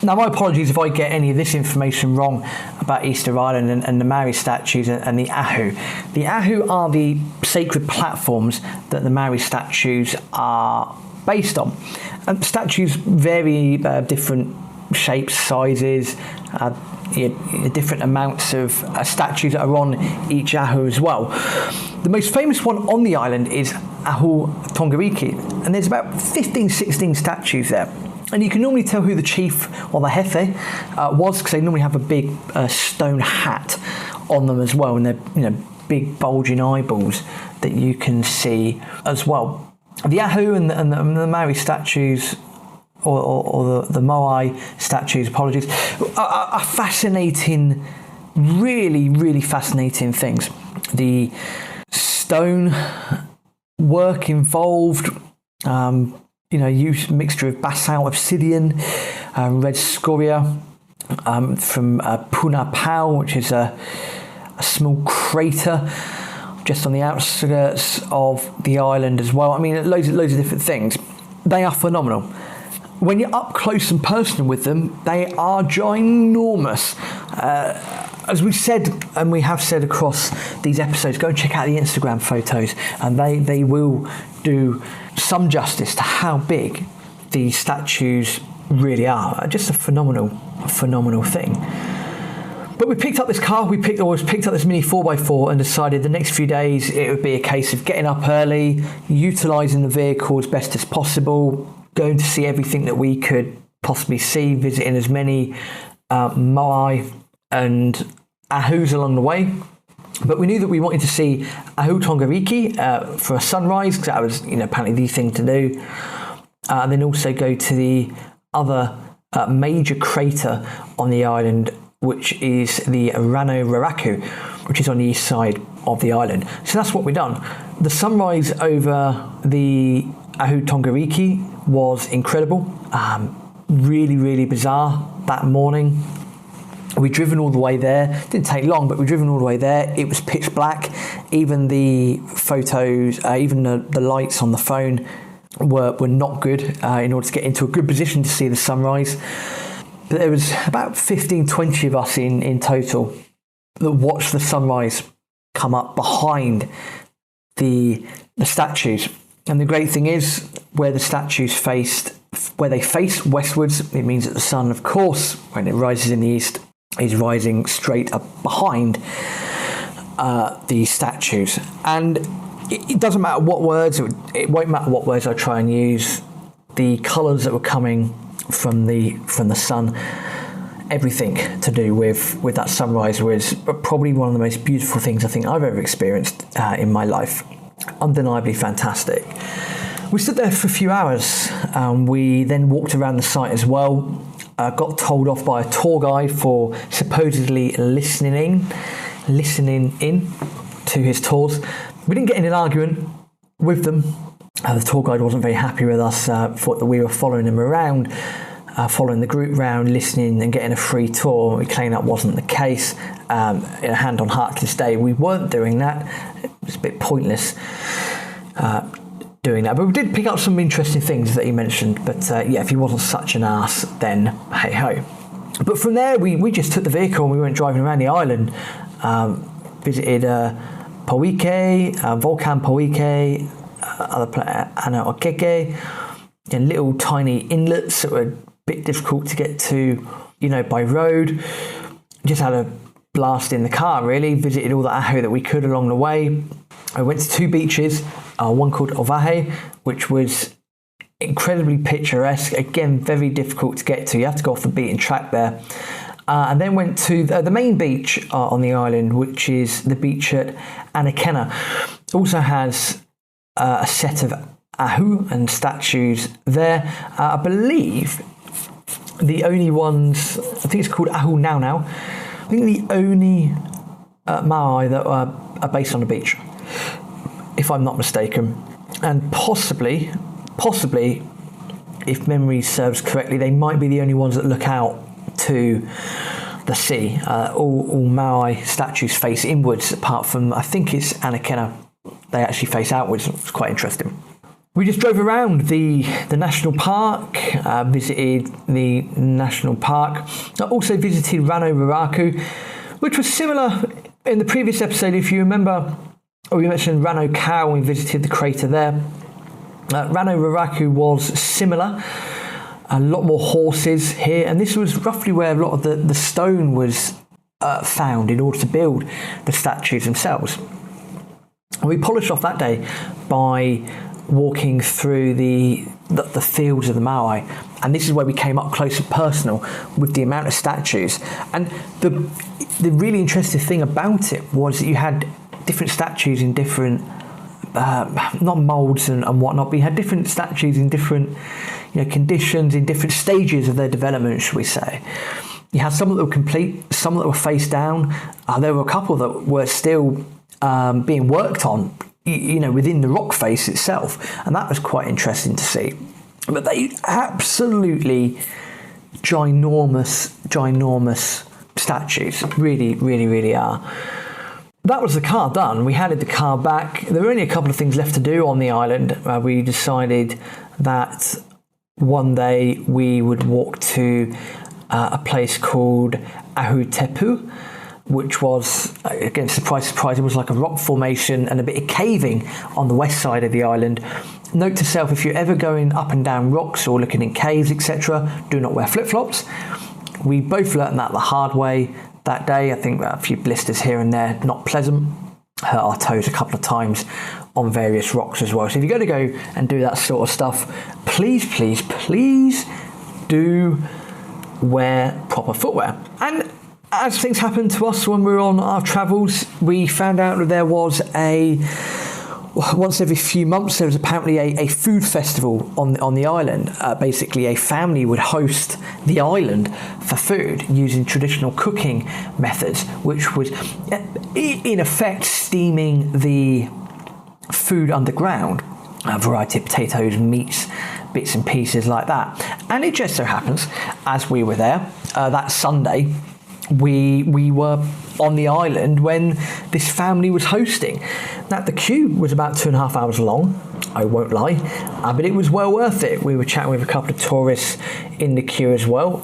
Now, my apologies if I get any of this information wrong about Easter Island and the Maori statues and the ahu. The ahu are the sacred platforms that the Maori statues are based on. And statues vary different shapes, sizes, different amounts of statues that are on each ahu as well. The most famous one on the island is Ahu Tongariki, and there's about 15, 16 statues there. And you can normally tell who the chief or the jefe was, because they normally have a big stone hat on them as well, and they're big bulging eyeballs that you can see as well. The ahu and the Maori statues, or the Maoi statues, apologies, are fascinating, really, really fascinating things. The stone work involved, use a mixture of basalt, obsidian, red scoria from Puna Pau, which is a small crater just on the outskirts of the island as well. I mean, loads of different things. They are phenomenal. When you're up close and personal with them, they are ginormous. As we said, and we have said across these episodes, go and check out the Instagram photos, and they will do some justice to how big these statues really are. Just a phenomenal thing. But we picked up this car, we picked up this Mini 4x4 and decided the next few days it would be a case of getting up early, utilising the vehicle as best as possible, going to see everything that we could possibly see, visiting as many Maoi and ahus along the way. But we knew that we wanted to see Ahu Tongariki for a sunrise, because that was apparently the thing to do. And then also go to the other major crater on the island, which is the Rano Raraku, which is on the east side of the island. So that's what we've done. The sunrise over the Ahu Tongariki was incredible. Really, really bizarre that morning. We'd driven all the way there. Didn't take long, but we'd driven all the way there. It was pitch black. Even the photos, even the lights on the phone were not good in order to get into a good position to see the sunrise. But there was about 15, 20 of us in total that watched the sunrise come up behind the statues. And the great thing is, where the statues faced westwards, it means that the sun, of course, when it rises in the east, is rising straight up behind the statues. And it doesn't matter what words, it won't matter what words I try and use, the colours that were coming from the sun, everything to do with that sunrise was probably one of the most beautiful things I think I've ever experienced in my life. Undeniably fantastic. We stood there for a few hours. We then walked around the site as well. Got told off by a tour guide for supposedly listening in to his tours. We didn't get in an argument with them. The tour guide wasn't very happy with us, thought that we were following him around, following the group around, listening and getting a free tour. We claimed that wasn't the case. In a hand on heart to this day, we weren't doing that. It was a bit pointless doing that, but we did pick up some interesting things that he mentioned. But if he wasn't such an ass, then hey ho. But from there, we just took the vehicle and we went driving around the island, visited Pauike, Volcan Pauike, other planet Ana Okeke, and little tiny inlets that were a bit difficult to get to, by road. Just had a blast in the car, really. Visited all the ahu that we could along the way. I went to two beaches, one called Ovahe, which was incredibly picturesque. Again, very difficult to get to. You have to go off the beaten track there. And then went to the main beach on the island, which is the beach at Anakena. Also has a set of ahu and statues there. I believe the only ones, I think it's called Ahu Nau Nau. I think the only Maoi that are based on the beach, if I'm not mistaken. And possibly, if memory serves correctly, they might be the only ones that look out to the sea. All Maoi statues face inwards, apart from, I think it's Anakena, they actually face outwards. It's quite interesting. We just drove around the national park, visited the national park. I also visited Rano Raraku, which was similar in the previous episode. If you remember, we mentioned Rano Kau when we visited the crater there. Rano Raraku was similar. A lot more horses here, and this was roughly where a lot of the stone was found in order to build the statues themselves. And we polished off that day by walking through the fields of the Maoi, and this is where we came up close and personal with the amount of statues. And the really interesting thing about it was that you had different statues in different not molds and whatnot, but you had different statues in different conditions, in different stages of their development, should we say. You had some that were complete, some that were face down. There were a couple that were still being worked on, within the rock face itself, and that was quite interesting to see. But they absolutely ginormous statues, really, really, really are. That was the car done. We handed the car back. There were only a couple of things left to do on the island. We decided that one day we would walk to a place called Ahutepu, which was, again, surprise, it was like a rock formation and a bit of caving on the west side of the island. Note to self, if you're ever going up and down rocks or looking in caves, etc., do not wear flip-flops. We both learned that the hard way that day. I think a few blisters here and there, not pleasant. Hurt our toes a couple of times on various rocks as well. So if you're going to go and do that sort of stuff, please do wear proper footwear. And as things happened to us when we were on our travels, we found out that there was once every few months, there was apparently a food festival on the island. Basically, a family would host the island for food using traditional cooking methods, which was in effect steaming the food underground, a variety of potatoes, meats, bits and pieces like that. And it just so happens, as we were there that Sunday, we were on the island when this family was hosting. Now, the queue was about 2.5 hours long, I won't lie, but it was well worth it. We were chatting with a couple of tourists in the queue as well.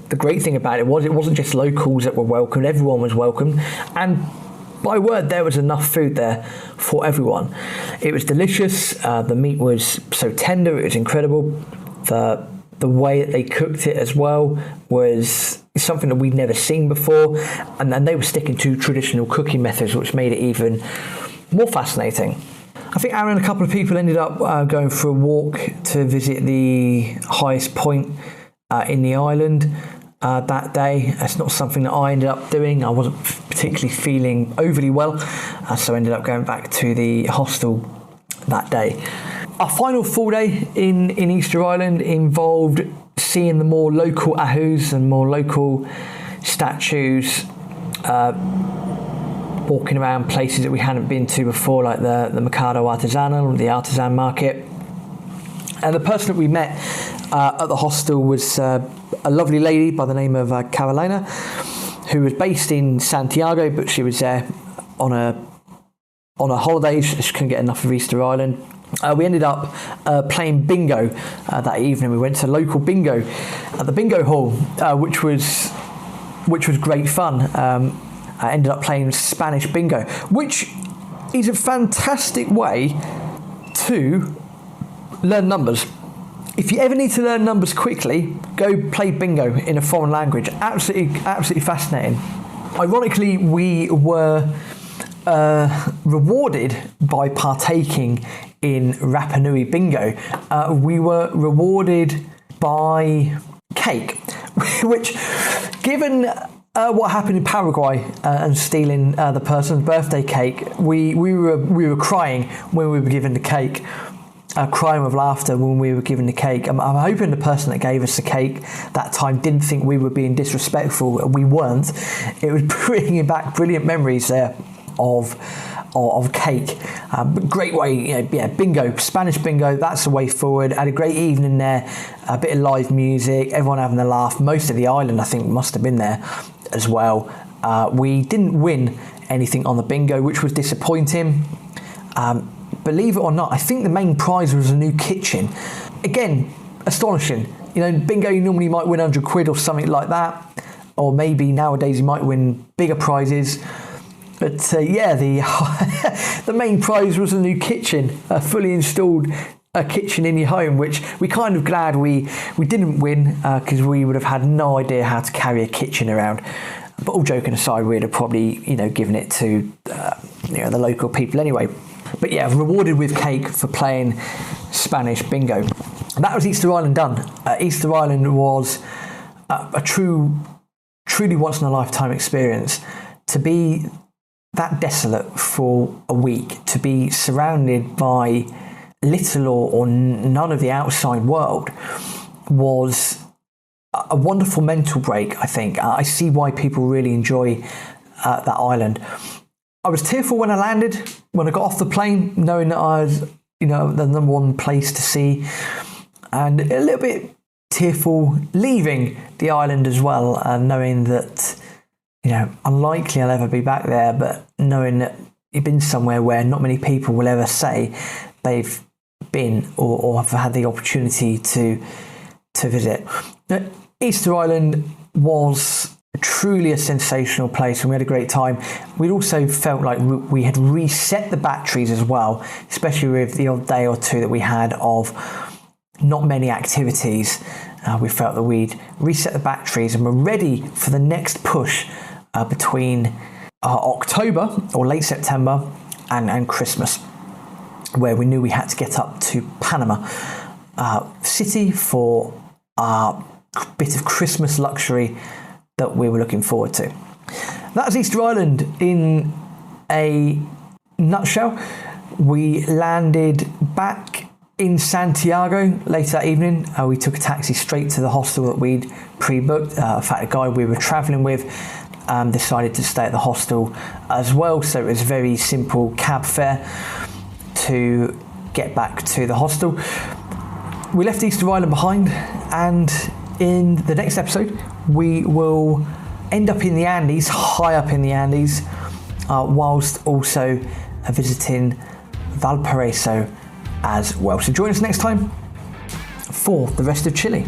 The great thing about it wasn't just locals that were welcomed, everyone was welcomed, and by word, there was enough food there for everyone. It was delicious. The meat was so tender, it was incredible. The way that they cooked it as well was something that we'd never seen before, and then they were sticking to traditional cooking methods, which made it even more fascinating. I think Aaron and a couple of people ended up going for a walk to visit the highest point in the island that day. That's not something that I ended up doing. I wasn't particularly feeling overly well, so I ended up going back to the hostel that day. Our final full day in Easter Island involved seeing the more local ahus and more local statues, walking around places that we hadn't been to before, like the Mercado Artisanal, the artisan market. And the person that we met at the hostel was a lovely lady by the name of Carolina, who was based in Santiago, but she was there on a holiday. She couldn't get enough of Easter Island. We ended up playing bingo that evening. We went to local bingo at the bingo hall, which was great fun. I ended up playing Spanish bingo, which is a fantastic way to learn numbers. If you ever need to learn numbers quickly, go play bingo in a foreign language. Absolutely fascinating. Ironically, we were rewarded by partaking in Rapa Nui bingo. We were rewarded by cake, which, given what happened in Paraguay and stealing the person's birthday cake, we were crying when we were given the cake. Crying with laughter when we were given the cake. I'm hoping the person that gave us the cake that time didn't think we were being disrespectful. We weren't. It was bringing back brilliant memories there of cake. Great way, bingo, Spanish bingo, that's the way forward. Had a great evening there, a bit of live music, everyone having a laugh. Most of the island, I think, must have been there as well. We didn't win anything on the bingo, which was disappointing. believe it or not, I think the main prize was a new kitchen. Again, astonishing. Bingo, you normally might win 100 quid or something like that. Or maybe nowadays you might win bigger prizes. But the main prize was a new kitchen, a fully installed kitchen in your home, which we're kind of glad we didn't win, because we would have had no idea how to carry a kitchen around. But all joking aside, we'd have probably given it to the local people anyway. But yeah, rewarded with cake for playing Spanish bingo. And that was Easter Island done. Easter Island was a truly once in a lifetime experience. To be that desolate for a week, to be surrounded by little or none of the outside world, was a wonderful mental break, I think. I see why people really enjoy that island. I was tearful when I landed, when I got off the plane, knowing that I was, the number one place to see, and a little bit tearful leaving the island as well, and knowing that, unlikely I'll ever be back there, but knowing that you've been somewhere where not many people will ever say they've been or have had the opportunity to visit. Easter Island was truly a sensational place, and we had a great time. We'd also felt like we had reset the batteries as well, especially with the odd day or two that we had of not many activities. We felt that we'd reset the batteries and were ready for the next push between October or late September and Christmas, where we knew we had to get up to Panama City for a bit of Christmas luxury that we were looking forward to. That was Easter Island in a nutshell. We landed back in Santiago later that evening. We took a taxi straight to the hostel that we'd pre-booked. In fact, a guy we were travelling with decided to stay at the hostel as well, so it was a very simple cab fare to get back to the hostel. We left Easter Island behind, and in the next episode we will end up in the Andes, high up in the Andes, whilst also visiting Valparaiso as well. So join us next time for the rest of Chile.